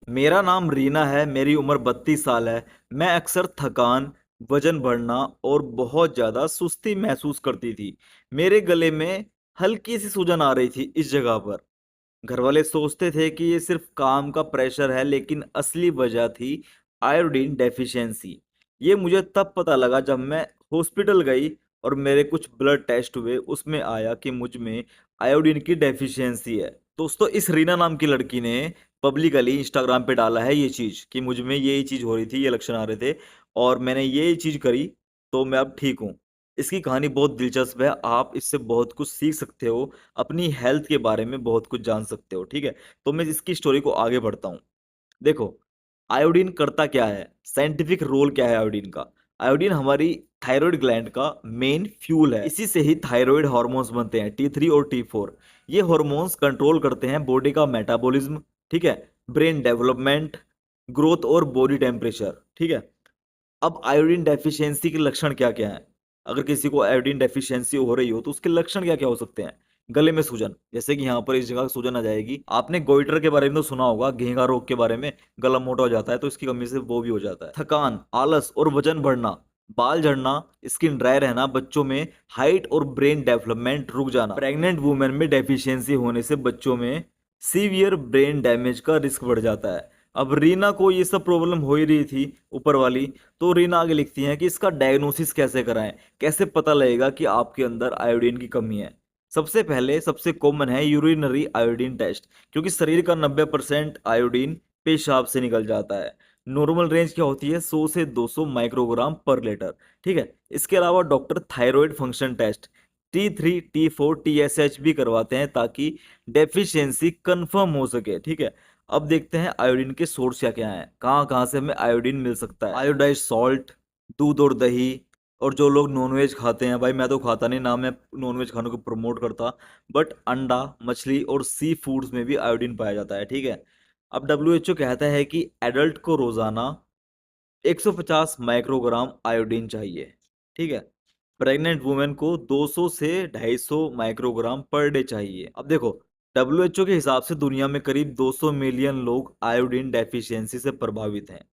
मेरा नाम रीना है, मेरी उम्र 32 साल है। मैं अक्सर थकान, वजन बढ़ना और बहुत ज़्यादा सुस्ती महसूस करती थी। मेरे गले में हल्की सी सूजन आ रही थी इस जगह पर। घरवाले सोचते थे कि ये सिर्फ काम का प्रेशर है, लेकिन असली वजह थी आयोडीन डेफिशिएंसी। ये मुझे तब पता लगा जब मैं हॉस्पिटल गई और मेरे कुछ ब्लड टेस्ट हुए, उसमें आया कि मुझ में आयोडीन की डेफिशिएंसी है। दोस्तों, इस रीना नाम की लड़की ने पब्लिकली इंस्टाग्राम पे डाला है ये चीज़ कि मुझ में ये चीज़ हो रही थी, ये लक्षण आ रहे थे और मैंने ये चीज़ करी तो मैं अब ठीक हूँ। इसकी कहानी बहुत दिलचस्प है, आप इससे बहुत कुछ सीख सकते हो, अपनी हेल्थ के बारे में बहुत कुछ जान सकते हो, ठीक है? तो मैं इसकी स्टोरी को आगे बढ़ता हूँ। देखो, आयोडीन करता क्या है? साइंटिफिक रोल क्या है आयोडीन का? आयोडीन हमारी थायरॉइड ग्लैंड का मेन फ्यूल है। इसी से ही थायरॉइड हार्मोन्स बनते हैं, T3 और T4। ये हार्मोन्स कंट्रोल करते हैं बॉडी का मेटाबॉलिज्म, ठीक है? ब्रेन डेवलपमेंट, ग्रोथ और बॉडी टेम्परेचर, ठीक है? अब आयोडीन डेफिशिएंसी के लक्षण क्या-क्या हैं? अगर किसी को आयोडीन डेफिशिएंसी हो रही हो, तो उसके लक्षण क्या-क्या हो सकते हैं? गले में सूजन, जैसे कि यहाँ पर इस जगह सूजन आ जाएगी। आपने गोइटर के बारे में तो सुना होगा, घेंघा रोग के बारे में, गला मोटा हो जाता है, तो इसकी कमी से वो भी हो जाता है। थकान, आलस और वजन बढ़ना, बाल झड़ना, स्किन ड्राई रहना, बच्चों में हाइट और ब्रेन डेवलपमेंट रुक जाना। प्रेग्नेंट वुमेन में डेफिशिएंसी होने से बच्चों में सीवियर ब्रेन डैमेज का रिस्क बढ़ जाता है। अब रीना को ये सब प्रॉब्लम हो ही रही थी ऊपर वाली, तो रीना आगे लिखती हैं कि इसका डायग्नोसिस कैसे कराएं, कैसे पता लगेगा कि आपके अंदर आयोडीन की कमी है। सबसे पहले सबसे कॉमन है यूरिनरी आयोडीन टेस्ट, क्योंकि शरीर का 90% आयोडीन पेशाब से निकल जाता है। नॉर्मल रेंज क्या होती है? 100 से 200 माइक्रोग्राम पर लीटर, ठीक है? इसके अलावा doctor thyroid function test T3 T4 TSH भी करवाते हैं ताकि डेफिशिएंसी कंफर्म हो सके, ठीक है? अब देखते हैं आयोडीन के सोर्स क्या-क्या हैं, कहाँ-कहाँ से हमें आयोडीन मिल सकता है। आयोडाइज्ड सॉल्ट, दूध और दही, और जो लोग नॉनवेज खाते हैं, भाई मैं तो खाता नहीं, ना मैं नॉनवेज खाने को प्रमोट करता, बट अंडा, मछली और सी फूड्स में भी आयोडीन पाया जाता है, ठीक है? अब डब्ल्यूएचओ कहता है कि एडल्ट को रोजाना 150 माइक्रोग्राम आयोडीन चाहिए, ठीक है? प्रेग्नेंट वुमेन को 200 से 250 माइक्रोग्राम पर डे चाहिए। अब देखो, डब्ल्यूएचओ के हिसाब से दुनिया में करीब 200 मिलियन लोग आयोडीन डेफिशिएंसी से प्रभावित हैं।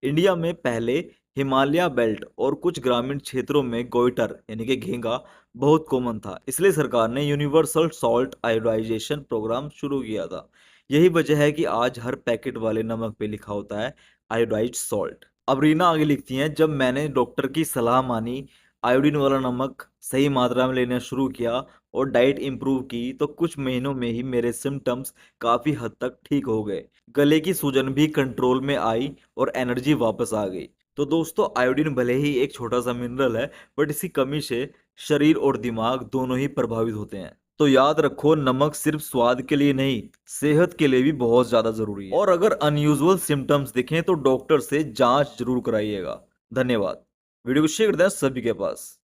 इंडिया में पहले हिमालय बेल्ट और कुछ ग्रामीण क्षेत्रों में गोइटर यानी कि घेंगा बहुत कॉमन था, इसलिए सरकार ने यूनिवर्सल सॉल्ट आयोडाइजेशन प्रोग्राम शुरू किया था। यही वजह है कि आज हर पैकेट वाले नमक पे लिखा होता है आयोडाइज्ड सॉल्ट। अब रीना आगे लिखती हैं, जब मैंने डॉक्टर की सलाह मानी, आयोडीन वाला नमक सही मात्रा में लेना शुरू किया और डाइट इंप्रूव की, तो कुछ महीनों में ही मेरे सिम्टम्स काफ़ी हद तक ठीक हो गए। गले की सूजन भी कंट्रोल में आई और एनर्जी वापस आ गई। तो दोस्तों, आयोडीन भले ही एक छोटा सा मिनरल है, बट इसकी कमी से शरीर और दिमाग दोनों ही प्रभावित होते हैं। तो याद रखो, नमक सिर्फ स्वाद के लिए नहीं, सेहत के लिए भी बहुत ज़्यादा ज़रूरी है। और अगर अनयूजुअल सिम्टम्स दिखें तो डॉक्टर से जांच जरूर कराइएगा। धन्यवाद। वीडियो को शेयर कर दें सभी के पास।